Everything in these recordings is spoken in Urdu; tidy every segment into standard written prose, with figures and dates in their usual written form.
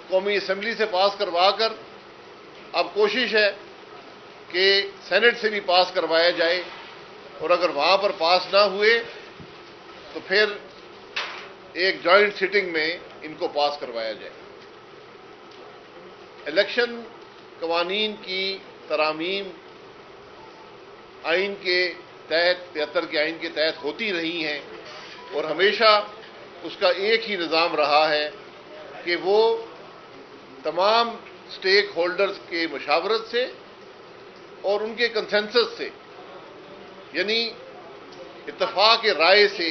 قومی اسمبلی سے پاس کروا کر اب کوشش ہے کہ سینٹ سے بھی پاس کروایا جائے، اور اگر وہاں پر پاس نہ ہوئے تو پھر ایک جوائنٹ سٹنگ میں ان کو پاس کروایا جائے۔ الیکشن قوانین کی ترامیم آئین کے تحت 73 کے آئین کے تحت ہوتی رہی ہیں، اور ہمیشہ اس کا ایک ہی نظام رہا ہے کہ وہ تمام اسٹیک ہولڈرز کے مشاورت سے اور ان کے کنسنسس سے، یعنی اتفاق رائے سے۔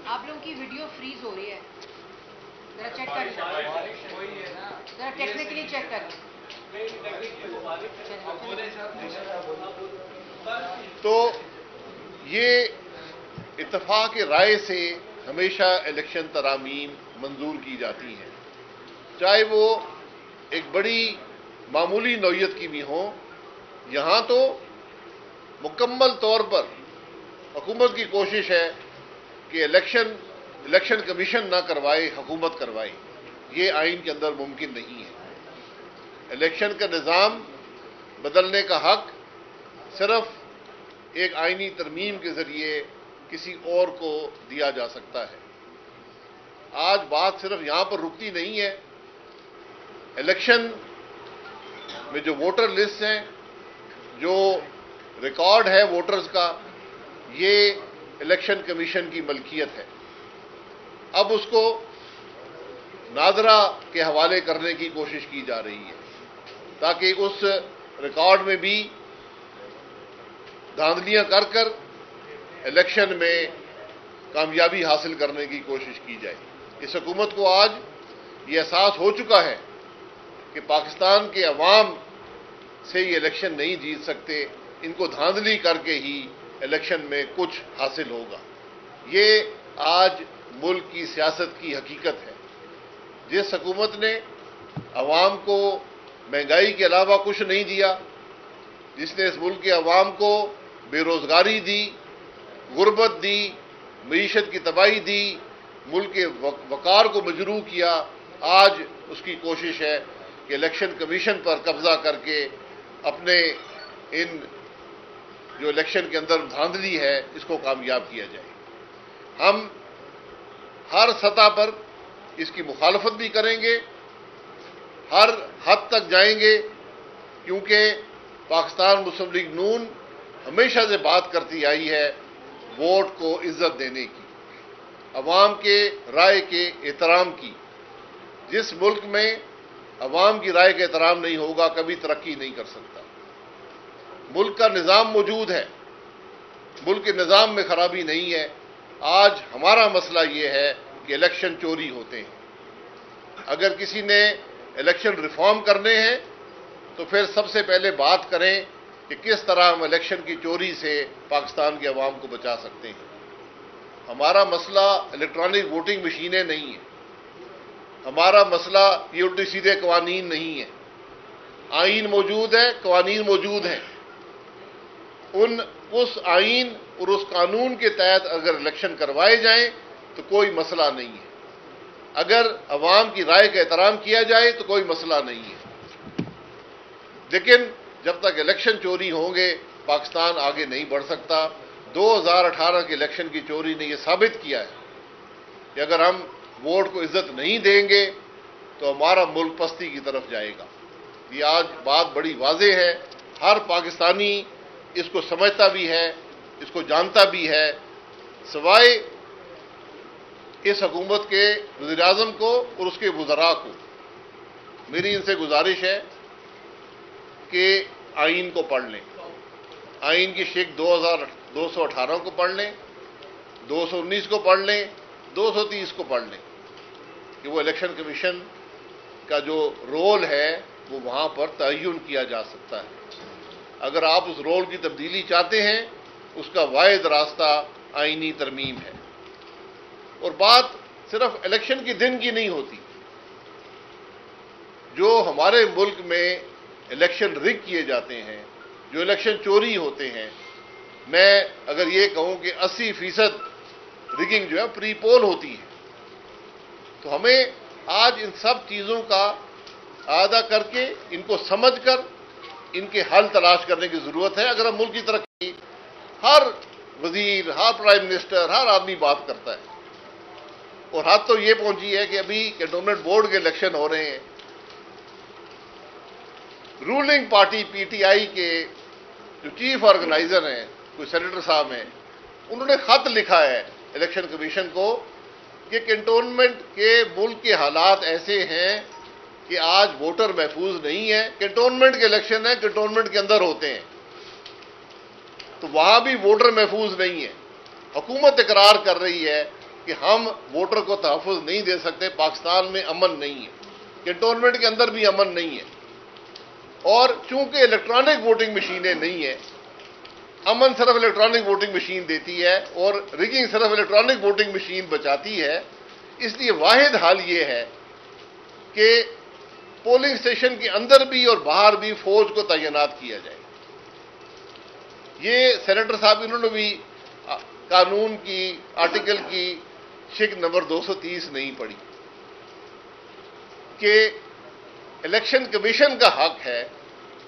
آپ لوگوں کی ویڈیو فریز ہو رہی ہے، ذرا چیک کر لیں، ذرا ٹیکنیکلی چیک کر لیں۔ تو یہ اتفاق رائے سے ہمیشہ الیکشن ترامیم منظور کی جاتی ہیں، چاہے وہ ایک بڑی معمولی نوعیت کی بھی ہوں۔ یہاں تو مکمل طور پر حکومت کی کوشش ہے کہ الیکشن کمیشن نہ کروائے، حکومت کروائے۔ یہ آئین کے اندر ممکن نہیں ہے۔ الیکشن کا نظام بدلنے کا حق صرف ایک آئینی ترمیم کے ذریعے کسی اور کو دیا جا سکتا ہے۔ آج بات صرف یہاں پر رکتی نہیں ہے۔ الیکشن میں جو ووٹر لسٹ ہیں، جو ریکارڈ ہے ووٹرز کا، یہ الیکشن کمیشن کی ملکیت ہے۔ اب اس کو ناظرہ کے حوالے کرنے کی کوشش کی جا رہی ہے تاکہ اس ریکارڈ میں بھی دھاندلیاں کر الیکشن میں کامیابی حاصل کرنے کی کوشش کی جائے۔ اس حکومت کو آج یہ احساس ہو چکا ہے کہ پاکستان کے عوام سے یہ الیکشن نہیں جیت سکتے، ان کو دھاندلی کر کے ہی الیکشن میں کچھ حاصل ہوگا۔ یہ آج ملک کی سیاست کی حقیقت ہے۔ جس حکومت نے عوام کو مہنگائی کے علاوہ کچھ نہیں دیا، جس نے اس ملک کے عوام کو بے روزگاری دی، غربت دی، معیشت کی تباہی دی، ملک کے وقار کو مجروح کیا، آج اس کی کوشش ہے کہ الیکشن کمیشن پر قبضہ کر کے اپنے ان جو الیکشن کے اندر دھاندلی ہے اس کو کامیاب کیا جائے۔ ہم ہر سطح پر اس کی مخالفت بھی کریں گے، ہر حد تک جائیں گے، کیونکہ پاکستان مسلم لیگ نون ہمیشہ سے بات کرتی آئی ہے ووٹ کو عزت دینے کی، عوام کے رائے کے احترام کی۔ جس ملک میں عوام کی رائے کا احترام نہیں ہوگا کبھی ترقی نہیں کر سکتا۔ ملک کا نظام موجود ہے، ملک کے نظام میں خرابی نہیں ہے۔ آج ہمارا مسئلہ یہ ہے کہ الیکشن چوری ہوتے ہیں۔ اگر کسی نے الیکشن ریفارم کرنے ہیں تو پھر سب سے پہلے بات کریں کہ کس طرح ہم الیکشن کی چوری سے پاکستان کے عوام کو بچا سکتے ہیں۔ ہمارا مسئلہ الیکٹرانک ووٹنگ مشینیں نہیں ہیں، ہمارا مسئلہ یہ الٹے سیدھے قوانین نہیں ہے۔ آئین موجود ہے، قوانین موجود ہیں، اس آئین اور اس قانون کے تحت اگر الیکشن کروائے جائیں تو کوئی مسئلہ نہیں ہے۔ اگر عوام کی رائے کا احترام کیا جائے تو کوئی مسئلہ نہیں ہے۔ لیکن جب تک الیکشن چوری ہوں گے پاکستان آگے نہیں بڑھ سکتا۔ 2018 کے الیکشن کی چوری نے یہ ثابت کیا ہے کہ اگر ہم ووٹ کو عزت نہیں دیں گے تو ہمارا ملک پستی کی طرف جائے گا۔ یہ آج بات بڑی واضح ہے، ہر پاکستانی اس کو سمجھتا بھی ہے، اس کو جانتا بھی ہے، سوائے اس حکومت کے وزیر اعظم کو اور اس کے وزراء کو۔ میری ان سے گزارش ہے کہ آئین کو پڑھ لیں، آئین کی شق 218 کو پڑھ لیں، 219 کو پڑھ لیں، 230 کو پڑھ لیں کہ وہ الیکشن کمیشن کا جو رول ہے وہ وہاں پر تعین کیا جا سکتا ہے۔ اگر آپ اس رول کی تبدیلی چاہتے ہیں اس کا واحد راستہ آئینی ترمیم ہے۔ اور بات صرف الیکشن کے دن کی نہیں ہوتی۔ جو ہمارے ملک میں الیکشن رگ کیے جاتے ہیں، جو الیکشن چوری ہوتے ہیں، میں اگر یہ کہوں کہ 80% رگنگ جو ہے پری پول ہوتی ہے، تو ہمیں آج ان سب چیزوں کا اعادہ کر کے ان کو سمجھ کر ان کے حل تلاش کرنے کی ضرورت ہے. اگر ہم ملک کی ترقی، ہر وزیر، ہر پرائم منسٹر، ہر آدمی بات کرتا ہے، اور حد تو یہ پہنچی ہے کہ ابھی کنٹونمنٹ بورڈ کے الیکشن ہو رہے ہیں. Ruling party P T I کے جو چیف آرگنائزر ہیں، کوئی سینیٹر صاحب ہیں، انہوں نے خط لکھا ہے الیکشن کمیشن کو کہ کنٹونمنٹ کے ملک کے حالات ایسے ہیں کہ آج ووٹر محفوظ نہیں ہے. کنٹونمنٹ کے الیکشن ہیں، کنٹونمنٹ کے اندر ہوتے ہیں، تو وہاں بھی ووٹر محفوظ نہیں ہے. حکومت اقرار کر رہی ہے کہ ہم ووٹر کو تحفظ نہیں دے سکتے، پاکستان میں امن نہیں ہے، کنٹونمنٹ کے اندر بھی امن نہیں ہے. اور چونکہ الیکٹرانک ووٹنگ مشینیں نہیں ہیں، امن صرف الیکٹرانک ووٹنگ مشین دیتی ہے اور ریگنگ صرف الیکٹرانک ووٹنگ مشین بچاتی ہے. اس لیے واحد حل یہ ہے کہ پولنگ اسٹیشن کے اندر بھی اور باہر بھی فوج کو تعینات کیا جائے. یہ سینیٹر صاحب انہوں نے بھی قانون کی آرٹیکل کی شق نمبر 230 نہیں پڑھی کہ الیکشن کمیشن کا حق ہے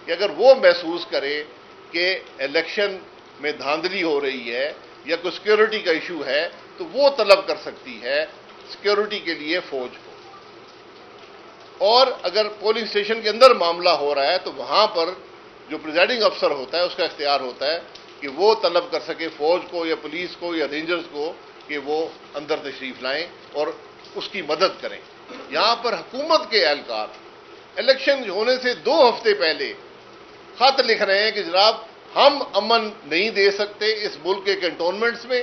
کہ اگر وہ محسوس کرے کہ الیکشن میں دھاندلی ہو رہی ہے یا کوئی سیکیورٹی کا ایشو ہے تو وہ طلب کر سکتی ہے سیکیورٹی کے لیے فوج کو. اور اگر پولنگ اسٹیشن کے اندر معاملہ ہو رہا ہے تو وہاں پر جو پریزائڈنگ افسر ہوتا ہے اس کا اختیار ہوتا ہے کہ وہ طلب کر سکے فوج کو یا پولیس کو یا رینجرز کو کہ وہ اندر تشریف لائیں اور اس کی مدد کریں. یہاں پر حکومت کے اہلکار الیکشن ہونے سے 2 ہفتے پہلے خط لکھ رہے ہیں کہ جناب ہم امن نہیں دے سکتے اس ملک کے کنٹونمنٹس میں،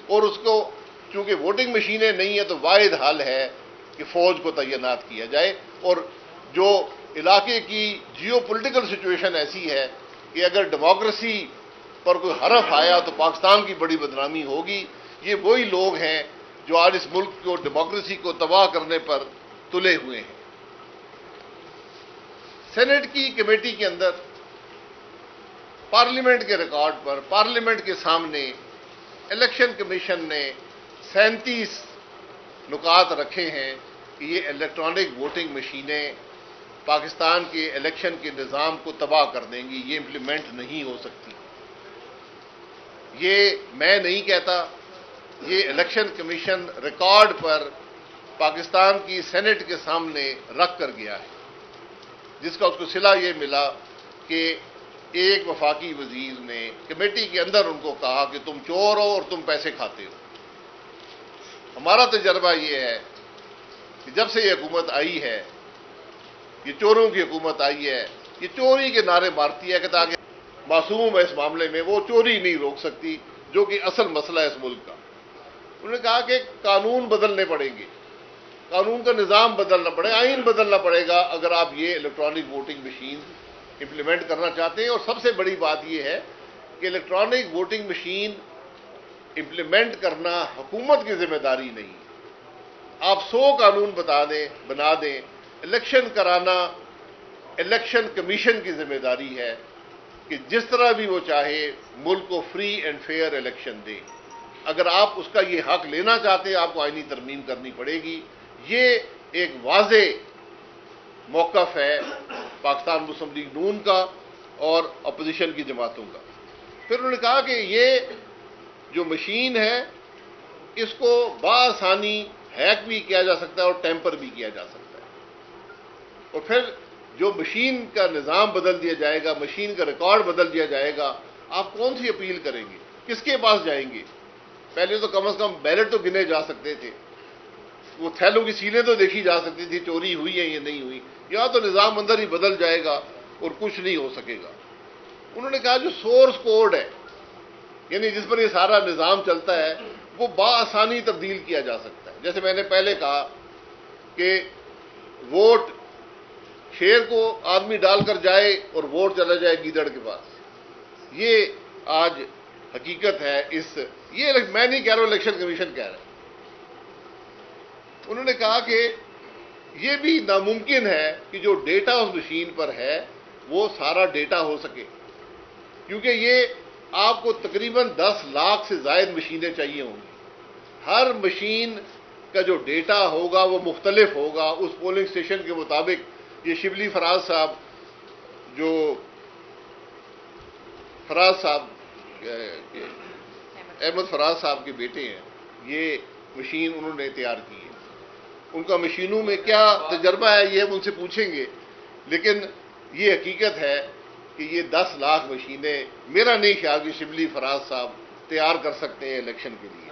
اور اس کو چونکہ ووٹنگ مشینیں نہیں ہیں تو واحد حل ہے کہ فوج کو تعینات کیا جائے. اور جو علاقے کی جیو پولیٹیکل سچویشن ایسی ہے کہ اگر ڈیموکریسی پر کوئی حرف آیا تو پاکستان کی بڑی بدنامی ہوگی. یہ وہی لوگ ہیں جو آج اس ملک کو ڈیموکریسی کو تباہ کرنے پر تلے ہوئے ہیں. سینٹ کی کمیٹی کے اندر پارلیمنٹ کے ریکارڈ پر پارلیمنٹ کے سامنے الیکشن کمیشن نے 37 نکات رکھے ہیں کہ یہ الیکٹرانک ووٹنگ مشینیں پاکستان کے الیکشن کے نظام کو تباہ کر دیں گی، یہ امپلیمنٹ نہیں ہو سکتی. یہ میں نہیں کہتا، یہ الیکشن کمیشن ریکارڈ پر پاکستان کی سینٹ کے سامنے رکھ کر گیا ہے، جس کا اس کو صلہ یہ ملا کہ ایک وفاقی وزیر نے کمیٹی کے اندر ان کو کہا کہ تم چور ہو اور تم پیسے کھاتے ہو. ہمارا تجربہ یہ ہے کہ جب سے یہ حکومت آئی ہے، یہ چوروں کی حکومت آئی ہے، یہ چوری کے نعرے مارتی ہے کہ تاکہ معصوم ہے اس معاملے میں، وہ چوری نہیں روک سکتی جو کہ اصل مسئلہ ہے اس ملک کا. انہوں نے کہا کہ قانون بدلنے پڑیں گے، قانون کا نظام بدلنا پڑے گا، آئین بدلنا پڑے گا اگر آپ یہ الیکٹرانک ووٹنگ مشین امپلیمنٹ کرنا چاہتے ہیں. اور سب سے بڑی بات یہ ہے کہ الیکٹرانک ووٹنگ مشین امپلیمنٹ کرنا حکومت کی ذمہ داری نہیں. آپ 100 قانون بنا دیں، الیکشن کرانا الیکشن کمیشن کی ذمہ داری ہے کہ جس طرح بھی وہ چاہے ملک کو فری اینڈ فیئر الیکشن دے. اگر آپ اس کا یہ حق لینا چاہتے ہیں آپ کو آئینی ترمیم کرنی پڑے گی. یہ ایک واضح موقف ہے پاکستان مسلم لیگ نون کا اور اپوزیشن کی جماعتوں کا. پھر انہوں نے کہا کہ یہ جو مشین ہے اس کو بآسانی ہیک بھی کیا جا سکتا ہے اور ٹیمپر بھی کیا جا سکتا ہے. اور پھر جو مشین کا نظام بدل دیا جائے گا، مشین کا ریکارڈ بدل دیا جائے گا، آپ کون سی اپیل کریں گے، کس کے پاس جائیں گے؟ پہلے تو کم از کم بیلٹ تو گنے جا سکتے تھے، وہ تھیلوں کی سیلیں تو دیکھی جا سکتی تھی چوری ہوئی ہے یا نہیں ہوئی. یا تو نظام اندر ہی بدل جائے گا اور کچھ نہیں ہو سکے گا. انہوں نے کہا جو سورس کوڈ ہے، یعنی جس پر یہ سارا نظام چلتا ہے، وہ بآسانی تبدیل کیا جا سکتا ہے. جیسے میں نے پہلے کہا کہ ووٹ شیر کو آدمی ڈال کر جائے اور ووٹ چلا جائے گیدڑ کے پاس. یہ آج حقیقت ہے. یہ میں نہیں کہہ رہا ہوں، الیکشن کمیشن کہہ رہا ہے. انہوں نے کہا کہ یہ بھی ناممکن ہے کہ جو ڈیٹا اس مشین پر ہے وہ سارا ڈیٹا ہو سکے، کیونکہ یہ آپ کو تقریباً 10 لاکھ سے زائد مشینیں چاہیے ہوں گی. ہر مشین کا جو ڈیٹا ہوگا وہ مختلف ہوگا اس پولنگ اسٹیشن کے مطابق. یہ شبلی فراز صاحب جو احمد فراز صاحب کے بیٹے ہیں, یہ مشین انہوں نے تیار کی ہے. ان کا مشینوں میں کیا تجربہ ہے یہ ہم ان سے پوچھیں گے, لیکن یہ حقیقت ہے کہ یہ 10 لاکھ مشینیں میرا نہیں خیال کہ شبلی فراز صاحب تیار کر سکتے ہیں الیکشن کے لیے.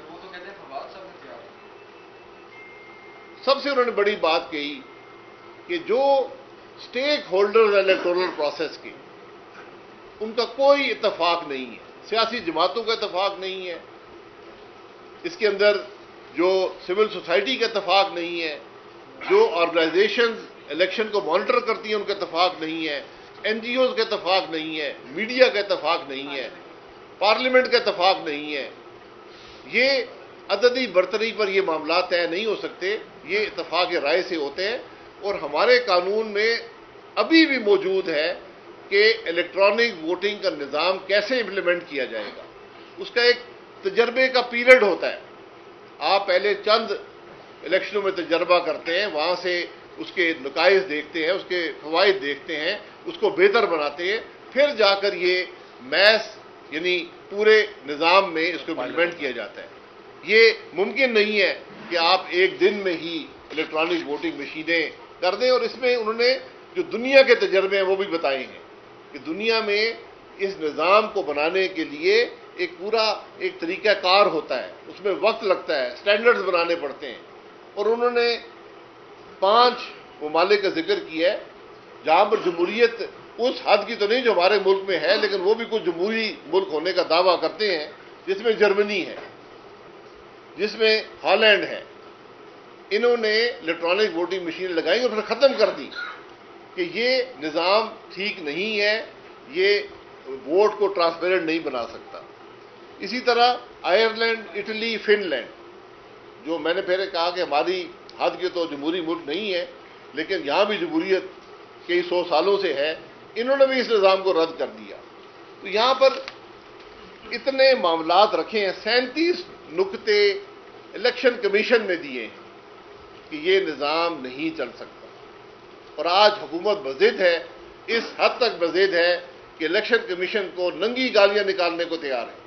سب سے انہوں نے بڑی بات کہی کہ جو سٹیک ہولڈرز الیکٹورل پروسیس کے, ان کا کوئی اتفاق نہیں ہے, سیاسی جماعتوں کا اتفاق نہیں ہے, اس کے اندر جو سول سوسائٹی کا اتفاق نہیں ہے, جو آرگنائزیشنز الیکشن کو مانیٹر کرتی ہیں ان کا اتفاق نہیں ہے, این جی اوز کا اتفاق نہیں ہے, میڈیا کا اتفاق نہیں ہے, پارلیمنٹ کا اتفاق نہیں ہے. یہ عددی برتری پر یہ معاملات طے نہیں ہو سکتے, یہ اتفاق رائے سے ہوتے ہیں. اور ہمارے قانون میں ابھی بھی موجود ہے کہ الیکٹرانک ووٹنگ کا نظام کیسے امپلیمنٹ کیا جائے گا. اس کا ایک تجربے کا پیریڈ ہوتا ہے. آپ پہلے چند الیکشنوں میں تجربہ کرتے ہیں, وہاں سے اس کے نقائص دیکھتے ہیں, اس کے فوائد دیکھتے ہیں, اس کو بہتر بناتے ہیں, پھر جا کر یہ میس یعنی پورے نظام میں اس کو امپلیمنٹ کیا جاتا ہے. یہ ممکن نہیں ہے کہ آپ ایک دن میں ہی الیکٹرانک ووٹنگ مشینیں کر دیں. اور اس میں انہوں نے جو دنیا کے تجربے ہیں وہ بھی بتائے ہیں کہ دنیا میں اس نظام کو بنانے کے لیے ایک پورا ایک طریقہ کار ہوتا ہے, اس میں وقت لگتا ہے, سٹینڈرڈز بنانے پڑتے ہیں. اور انہوں نے 5 ممالک کا ذکر کیا ہے جہاں پر جمہوریت اس حد کی تو نہیں جو ہمارے ملک میں ہے, لیکن وہ بھی کچھ جمہوری ملک ہونے کا دعویٰ کرتے ہیں, جس میں جرمنی ہے, جس میں ہالینڈ ہے. انہوں نے الیکٹرانک ووٹنگ مشین لگائی اور پھر ختم کر دی کہ یہ نظام ٹھیک نہیں ہے, یہ ووٹ کو ٹرانسپیرنٹ نہیں بنا سکتا. اسی طرح آئرلینڈ, اٹلی, فن لینڈ, جو میں نے پہلے کہا کہ ہماری حد کے تو جمہوری ملک نہیں ہے, لیکن یہاں بھی جمہوریت کئی 100 سالوں سے ہے, انہوں نے بھی اس نظام کو رد کر دیا. تو یہاں پر اتنے معاملات رکھے ہیں, 37 نکتے الیکشن کمیشن نے دیے ہیں کہ یہ نظام نہیں چل سکتا. اور آج حکومت بضد ہے, اس حد تک بضد ہے کہ الیکشن کمیشن کو ننگی گالیاں نکالنے کو تیار ہے,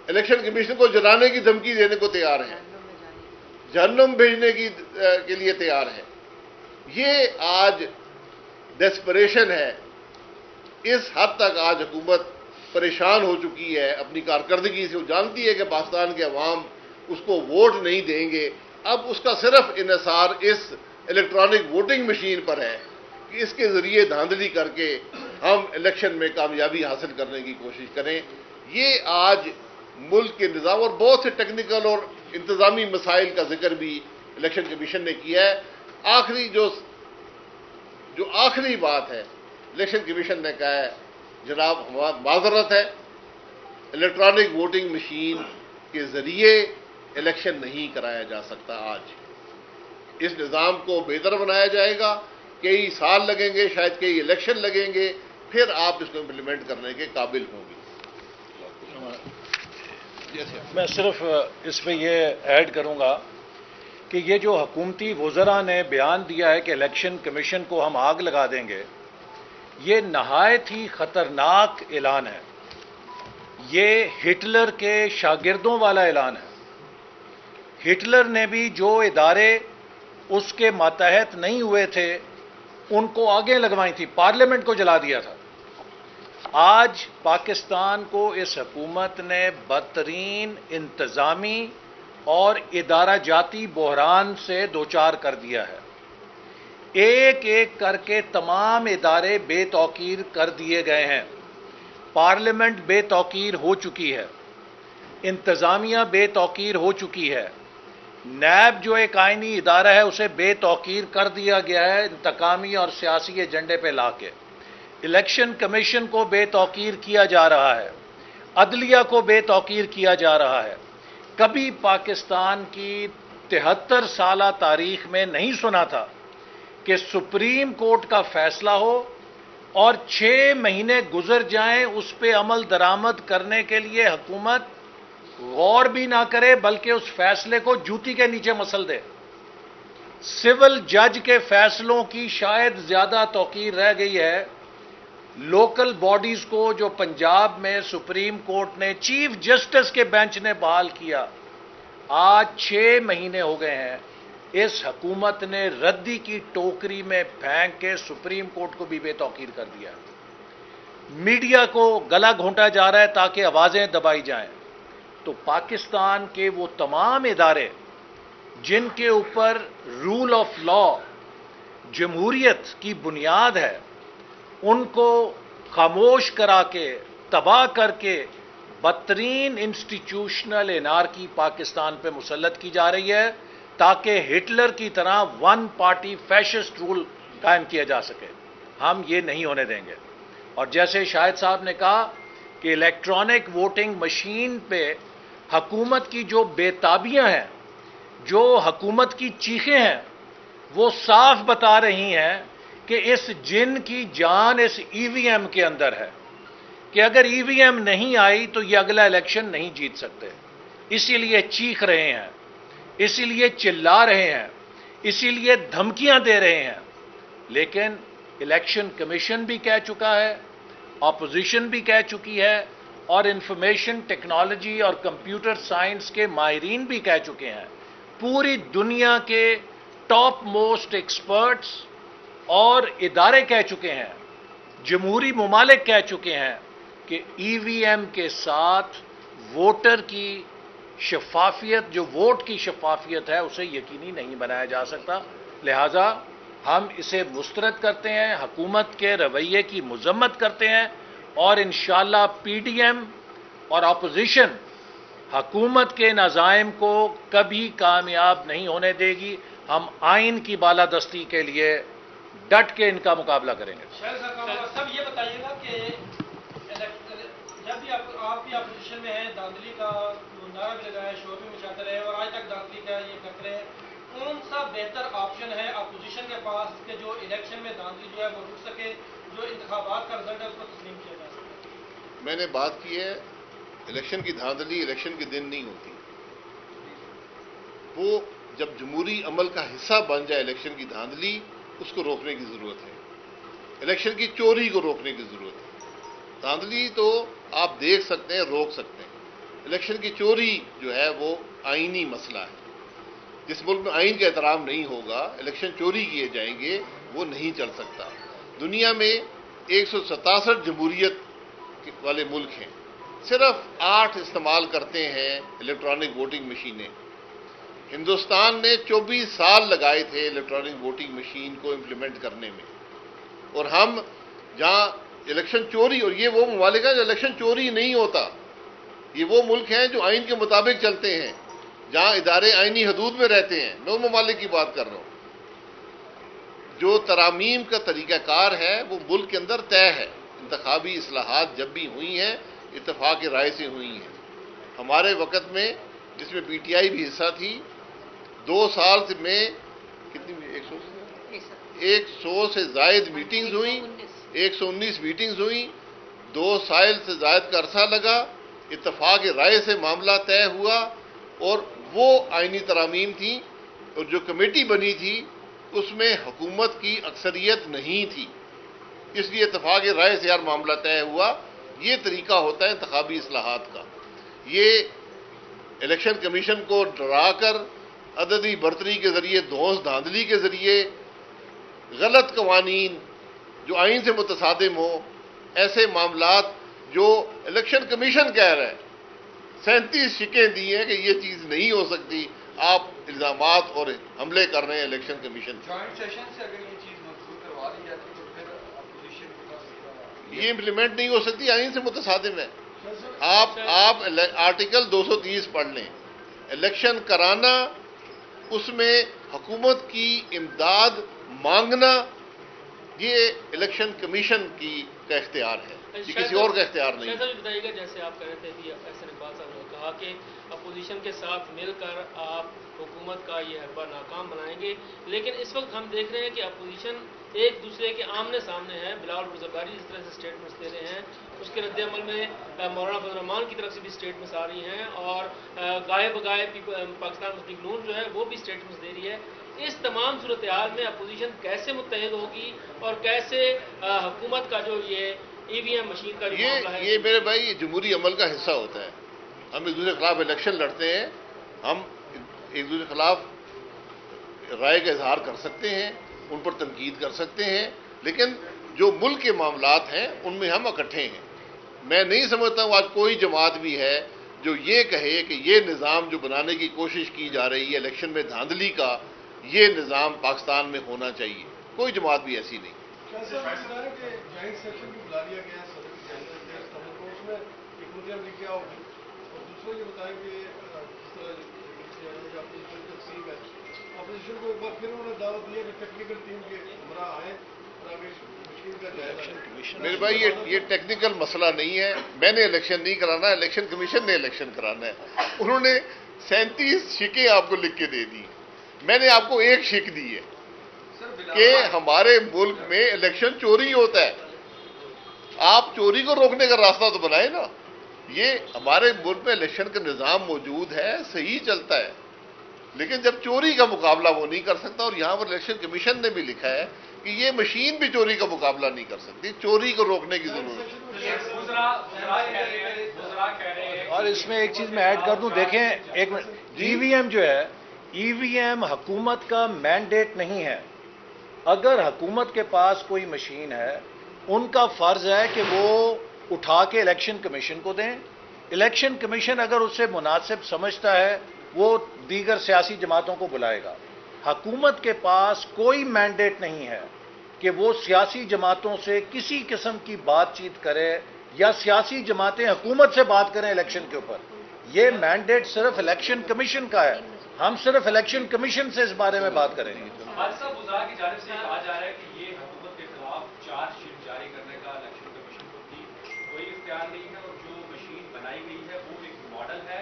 الیکشن کمیشن کو جلانے کی دھمکی دینے کو تیار ہے, جہنم بھیجنے کے لیے تیار ہے. یہ آج ڈیسپریشن ہے. اس حد تک آج حکومت پریشان ہو چکی ہے اپنی کارکردگی سے. وہ جانتی ہے کہ پاکستان کے عوام اس کو ووٹ نہیں دیں گے. اب اس کا صرف انحصار اس الیکٹرانک ووٹنگ مشین پر ہے کہ اس کے ذریعے دھاندلی کر کے ہم الیکشن میں کامیابی حاصل کرنے کی کوشش کریں. یہ آج ملک کے نظام اور بہت سے ٹیکنیکل اور انتظامی مسائل کا ذکر بھی الیکشن کمیشن نے کیا ہے. آخری جو آخری بات ہے, الیکشن کمیشن نے کہا ہے جناب معذرت ہے, الیکٹرانک ووٹنگ مشین کے ذریعے الیکشن نہیں کرایا جا سکتا. آج اس نظام کو بہتر بنایا جائے گا, کئی سال لگیں گے, شاید کئی الیکشن لگیں گے, پھر آپ اس کو امپلیمنٹ کرنے کے قابل ہوں گے. میں صرف اس پہ یہ ایڈ کروں گا کہ یہ جو حکومتی وزراء نے بیان دیا ہے کہ الیکشن کمیشن کو ہم آگ لگا دیں گے, یہ نہایت ہی خطرناک اعلان ہے. یہ ہٹلر کے شاگردوں والا اعلان ہے. ہٹلر نے بھی جو ادارے اس کے ماتحت نہیں ہوئے تھے ان کو آگے لگوائی تھی, پارلیمنٹ کو جلا دیا تھا. آج پاکستان کو اس حکومت نے بدترین انتظامی اور ادارہ جاتی بحران سے دوچار کر دیا ہے. ایک ایک کر کے تمام ادارے بے توقیر کر دیے گئے ہیں. پارلیمنٹ بے توقیر ہو چکی ہے, انتظامیہ بے توقیر ہو چکی ہے, نیب جو ایک آئینی ادارہ ہے اسے بے توقیر کر دیا گیا ہے انتقامی اور سیاسی ایجنڈے پہ لا کے. الیکشن کمیشن کو بے توقیر کیا جا رہا ہے, عدلیہ کو بے توقیر کیا جا رہا ہے. کبھی پاکستان کی 73 سالہ تاریخ میں نہیں سنا تھا کہ سپریم کورٹ کا فیصلہ ہو اور 6 مہینے گزر جائیں اس پہ عمل درآمد کرنے کے لیے حکومت غور بھی نہ کرے بلکہ اس فیصلے کو جوتی کے نیچے مسل دے. سول جج کے فیصلوں کی شاید زیادہ توقیر رہ گئی ہے لوکل باڈیز کو جو پنجاب میں سپریم کورٹ نے چیف جسٹس کے بینچ نے بحال کیا. آج 6 مہینے ہو گئے ہیں اس حکومت نے ردی کی ٹوکری میں پھینک کے سپریم کورٹ کو بھی بے توقیر کر دیا. میڈیا کو گلا گھونٹا جا رہا ہے تاکہ آوازیں دبائی جائیں. تو پاکستان کے وہ تمام ادارے جن کے اوپر رول آف لا جمہوریت کی بنیاد ہے ان کو خاموش کرا کے تباہ کر کے بدترین انسٹیٹیوشنل انارکی پاکستان پہ مسلط کی جا رہی ہے تاکہ ہٹلر کی طرح ون پارٹی فیشسٹ رول قائم کیا جا سکے. ہم یہ نہیں ہونے دیں گے. اور جیسے شاہد صاحب نے کہا کہ الیکٹرانک ووٹنگ مشین پہ حکومت کی جو بے تابیاں ہیں، جو حکومت کی چیخیں ہیں، وہ صاف بتا رہی ہیں کہ اس جن کی جان اس ای وی ایم کے اندر ہے کہ اگر ای وی ایم نہیں آئی تو یہ اگلا الیکشن نہیں جیت سکتے. اسی لیے چیخ رہے ہیں، اسی لیے چلا رہے ہیں، اسی لیے دھمکیاں دے رہے ہیں. لیکن الیکشن کمیشن بھی کہہ چکا ہے، اپوزیشن بھی کہہ چکی ہے، اور انفارمیشن ٹیکنالوجی اور کمپیوٹر سائنس کے ماہرین بھی کہہ چکے ہیں. پوری دنیا کے ٹاپ موسٹ ایکسپرٹس اور ادارے کہہ چکے ہیں، جمہوری ممالک کہہ چکے ہیں کہ ای وی ایم کے ساتھ ووٹر کی شفافیت، جو ووٹ کی شفافیت ہے، اسے یقینی نہیں بنایا جا سکتا. لہذا ہم اسے مسترد کرتے ہیں، حکومت کے رویے کی مذمت کرتے ہیں، اور انشاءاللہ پی ڈی ایم اور اپوزیشن حکومت کے نظائم کو کبھی کامیاب نہیں ہونے دے گی. ہم آئین کی بالادستی کے لیے ڈٹ کے ان کا مقابلہ کریں گے. سب یہ بتائیے گا کہ جب بھی آپ بھی اپوزیشن میں ہیں، دھاندلی کا نعرہ بھی لگایا ہے، شور بھی مچاتے رہے اور آج تک دھاندلی کا یہ کرتے رہے، کون سا بہتر آپشن ہے اپوزیشن کے پاس کہ جو الیکشن میں دھاندلی جو ہے وہ رک سکے، جو انتخابات کا رزلٹ ہے اس کو تسلیم کیا جا سکے؟ میں نے بات کی ہے، الیکشن کی دھاندلی الیکشن کے دن نہیں ہوتی. وہ جب جمہوری عمل کا حصہ بن جائے الیکشن کی دھاندلی، اس کو روکنے کی ضرورت ہے. الیکشن کی چوری کو روکنے کی ضرورت ہے. دھاندلی تو آپ دیکھ سکتے ہیں، روک سکتے ہیں. الیکشن کی چوری جو ہے وہ آئینی مسئلہ ہے. جس ملک میں آئین کا احترام نہیں ہوگا، الیکشن چوری کیے جائیں گے، وہ نہیں چل سکتا. دنیا میں 167 جمہوریت والے ملک ہیں، صرف 8 استعمال کرتے ہیں الیکٹرانک ووٹنگ مشینیں. ہندوستان نے 24 سال لگائے تھے الیکٹرانک ووٹنگ مشین کو امپلیمنٹ کرنے میں، اور ہم جہاں الیکشن چوری، اور یہ وہ ممالک ہیں جو الیکشن چوری نہیں ہوتا، یہ وہ ملک ہیں جو آئین کے مطابق چلتے ہیں، جہاں ادارے آئینی حدود میں رہتے ہیں. میں ان ممالک کی بات کر رہا ہوں. جو ترامیم کا طریقہ کار ہے وہ ملک کے اندر طے ہے. انتخابی اصلاحات جب بھی ہوئی ہیں اتفاق رائے سے ہوئی ہیں. ہمارے وقت میں، جس میں پی ٹی آئی بھی حصہ تھی، 2 سال میں کتنی 100 سے زائد میٹنگز ہوئیں، 119 میٹنگز ہوئیں. 2 سال سے زائد کا عرصہ لگا، اتفاق رائے سے معاملہ طے ہوا، اور وہ آئینی ترامیم تھی. اور جو کمیٹی بنی تھی اس میں حکومت کی اکثریت نہیں تھی، اس لیے اتفاق رائے سے ہر معاملہ طے ہوا. یہ طریقہ ہوتا ہے انتخابی اصلاحات کا. یہ الیکشن کمیشن کو ڈرا کر، عددی برتری کے ذریعے، دھونس دھاندلی کے ذریعے، غلط قوانین جو آئین سے متصادم ہوں، ایسے معاملات جو الیکشن کمیشن کہہ رہا ہے، 37 شکیں دی ہیں کہ یہ چیز نہیں ہو سکتی. آپ الزامات اور حملے کر رہے ہیں الیکشن کمیشن سے. جوائنٹ سیشن سے اگر یہ چیز منظور کروا دی جاتی تو پھر اپوزیشن کے پاس یہ امپلیمنٹ نہیں ہو سکتی، آئین سے متصادم ہے. آپ آرٹیکل 230 پڑھ لیں. الیکشن کرانا، اس میں حکومت کی امداد مانگنا، یہ الیکشن کمیشن کا اختیار ہے، یہ کسی اور کا اختیار نہیں ہے. شاید بتائیے گا، جیسے آپ کہہ رہے تھے کہ احسن اقبال صاحب نے کہا کہ اپوزیشن کے ساتھ مل کر آپ حکومت کا یہ حربہ ناکام بنائیں گے، لیکن اس وقت ہم دیکھ رہے ہیں کہ اپوزیشن ایک دوسرے کے آمنے سامنے ہیں. بلاول بھٹو زرداری جس طرح سے اسٹیٹمنٹس دے رہے ہیں اس کے رد عمل میں مولانا فضل الرحمان کی طرف سے بھی اسٹیٹمنٹس آ رہی ہیں اور گائے بگائے پاکستان مسلم لیگ نون جو ہے وہ بھی اسٹیٹمنٹس دے رہی ہے. اس تمام صورتحال میں اپوزیشن کیسے متحد ہوگی اور کیسے حکومت کا جو یہ ای وی ایم مشین کا جو معاملہ ہے یہ میرے بھائی یہ جمہوری عمل کا حصہ ہوتا ہے. ہم ایک دوسرے کے خلاف الیکشن لڑتے ہیں, ہم ایک دوسرے کے خلاف رائے کا اظہار کر سکتے ہیں, ان پر تنقید کر سکتے ہیں, لیکن جو ملک کے معاملات ہیں ان میں ہم اکٹھے ہیں. میں نہیں سمجھتا ہوں آج کوئی جماعت بھی ہے جو یہ کہے کہ یہ نظام جو بنانے کی کوشش کی جا رہی ہے الیکشن میں دھاندلی کا, یہ نظام پاکستان میں ہونا چاہیے. کوئی جماعت بھی ایسی نہیں. جوائنٹ سیشن بھی بلا لیا گیا ہے صدر کی جانب سے, تو اس میں ایک عملی کیا ہوگی, اور دوسرا یہ بتائیں کہ جس طرح اپوزیشن تقسیم ہے, اپوزیشن کو ایک بار پھر انہوں نے دعوت دیا کہ ٹیکنیکل ٹیم کے ہمراہ آئیں اور آگے مشکل کا جائزہ. میرے بھائی یہ ٹیکنیکل مسئلہ نہیں ہے. میں نے الیکشن نہیں کرانا, الیکشن کمیشن نے الیکشن کرانا ہے. انہوں نے 37 شکیں آپ کو لکھ کے دے دی, میں نے آپ کو ایک شک دی ہے کہ ہمارے ملک میں الیکشن چوری ہوتا ہے. آپ چوری کو روکنے کا راستہ تو بنائیں نا. یہ ہمارے ملک میں الیکشن کا نظام موجود ہے, صحیح چلتا ہے, لیکن جب چوری کا مقابلہ وہ نہیں کر سکتا, اور یہاں پر الیکشن کمیشن نے بھی لکھا ہے کہ یہ مشین بھی چوری کا مقابلہ نہیں کر سکتی, چوری کو روکنے کی ضرورت ہے. اور اس میں ایک چیز میں ایڈ کر دوں, دیکھیں ایک ای وی ایم جو ہے, ای وی ایم حکومت کا مینڈیٹ نہیں ہے. اگر حکومت کے پاس کوئی مشین ہے, ان کا فرض ہے کہ وہ اٹھا کے الیکشن کمیشن کو دیں. الیکشن کمیشن اگر اسے مناسب سمجھتا ہے وہ دیگر سیاسی جماعتوں کو بلائے گا. حکومت کے پاس کوئی مینڈیٹ نہیں ہے کہ وہ سیاسی جماعتوں سے کسی قسم کی بات چیت کرے یا سیاسی جماعتیں حکومت سے بات کریں الیکشن کے اوپر. یہ مینڈیٹ صرف الیکشن کمیشن کا ہے. ہم صرف الیکشن کمیشن سے اس بارے میں بات کریں گے. حادثہ وزراء کی جانب سے کہا جا رہا ہے کہ یہ حکومت کے خلاف چارج شیٹ جاری کرنے کا الیکشن کمیشن کو بھی کوئی اختیار نہیں ہے, اور جو مشین بنائی گئی ہے وہ ایک ماڈل ہے.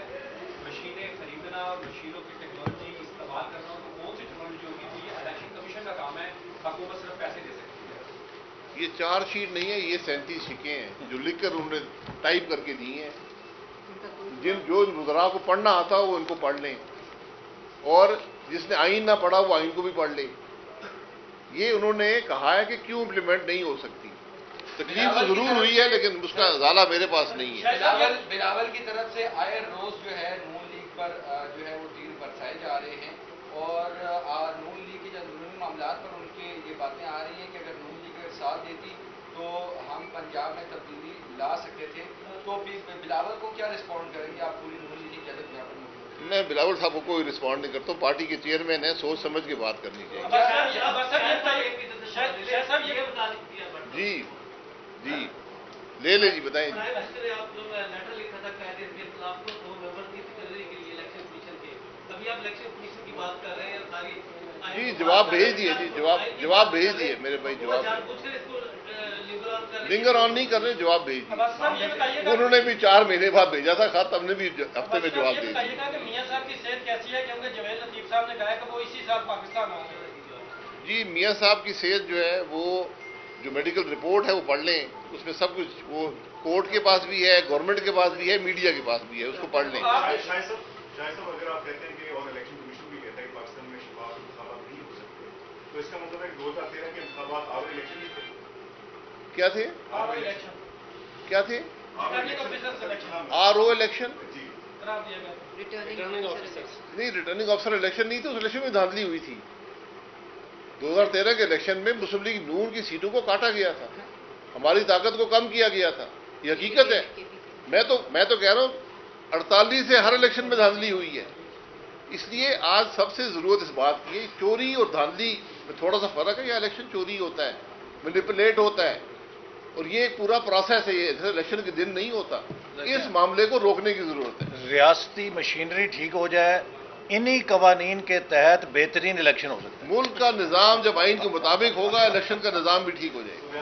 مشینیں خریدنا اور مشینوں کی ٹیکنالوجی استعمال کرنا, تو کون سی ٹیکنالوجی ہوگی, تو یہ الیکشن کمیشن کا کام ہے, حکومت صرف پیسے دے سکتی ہے. یہ چارج شیٹ نہیں ہے, یہ 37 شکیں ہیں جو لکھ کر انہوں نے ٹائپ کر کے دی ہیں. جو وزراء کو پڑھنا آتا وہ ان کو پڑھ لیں, اور جس نے آئین نہ پڑھا وہ آئین کو بھی پڑھ لے. یہ انہوں نے کہا ہے کہ کیوں امپلیمنٹ نہیں ہو سکتی. تکلیف تو ضرور ہوئی ہے لیکن اس کا ازالہ میرے پاس نہیں ہے. بلاول کی طرف سے آئے روز جو ہے نون لیگ پر جو ہے وہ تیر برسائے جا رہے ہیں, اور نون لیگ کے جو اندرونی معاملات پر ان کے یہ باتیں آ رہی ہیں کہ اگر نون لیگ اگر ساتھ دیتی تو ہم پنجاب میں تبدیلی لا سکتے تھے. تو بلاول کو کیا رسپونڈ کریں گے آپ پوری نون لیگ کی قیادت یہاں پر؟ میں بلاول صاحب کو کوئی رسپونڈ نہیں کرتا ہوں. پارٹی کے چیئرمین ہیں, سوچ سمجھ کے بات کرنی چاہیے. جی جی لے لے جی بتائیں. جی جواب بھیج دیے, جی جواب بھیج دیے میرے بھائی, جواب لنگر آن نہیں کر رہے, جواب بھیج دیے. انہوں نے بھی 4 مہینے بعد بھیجا تھا خط, ہم نے بھی ہفتے میں جواب دے دیا. میاں صاحب کی صحت کیسی ہے, کیونکہ جویل لطیف صاحب نے کہا کہ وہ اسی سال پاکستان آئیں گے. جی میاں صاحب کی صحت جو ہے وہ جو میڈیکل رپورٹ ہے وہ پڑھ لیں, اس میں سب کچھ وہ کورٹ کے پاس بھی ہے, گورنمنٹ کے پاس بھی ہے, میڈیا کے پاس بھی ہے, اس کو پڑھ لیں. شاہد صاحب اگر آپ کہتے ہیں کہ اور الیکشن کمیشن بھی کہتا ہے کہ پاکستان میں شفاف انتخابات نہیں ہو سکتے, تو اس کا مطلب ہے کہ 2013 کے انتخابات آور الیکشن نہیں تھے. کیا تھے؟ کیا تھے؟ آر او الیکشن نہیں, ریٹرننگ آفیسر الیکشن نہیں تھے. اس الیکشن میں دھاندلی ہوئی تھی. 2013 کے الیکشن میں مسلم لیگ نون کی سیٹوں کو کاٹا گیا تھا, ہماری طاقت کو کم کیا گیا تھا. یہ حقیقت ہے. میں تو کہہ رہا ہوں 48 سے ہر الیکشن میں دھاندلی ہوئی ہے. اس لیے آج سب سے ضرورت اس بات کی ہے, چوری اور دھاندلی میں تھوڑا سا فرق ہے. یہ الیکشن چوری ہوتا ہے, مینیپولیٹ ہوتا ہے, اور یہ ایک پورا پروسیس ہے, یہ الیکشن کے دن نہیں ہوتا. اس معاملے کو روکنے کی ضرورت ہے. ریاستی مشینری ٹھیک ہو جائے, انہی قوانین کے تحت بہترین الیکشن ہو سکتا ہے. ملک کا نظام جب آئین کے مطابق ہوگا, الیکشن کا نظام بھی ٹھیک ہو جائے گا.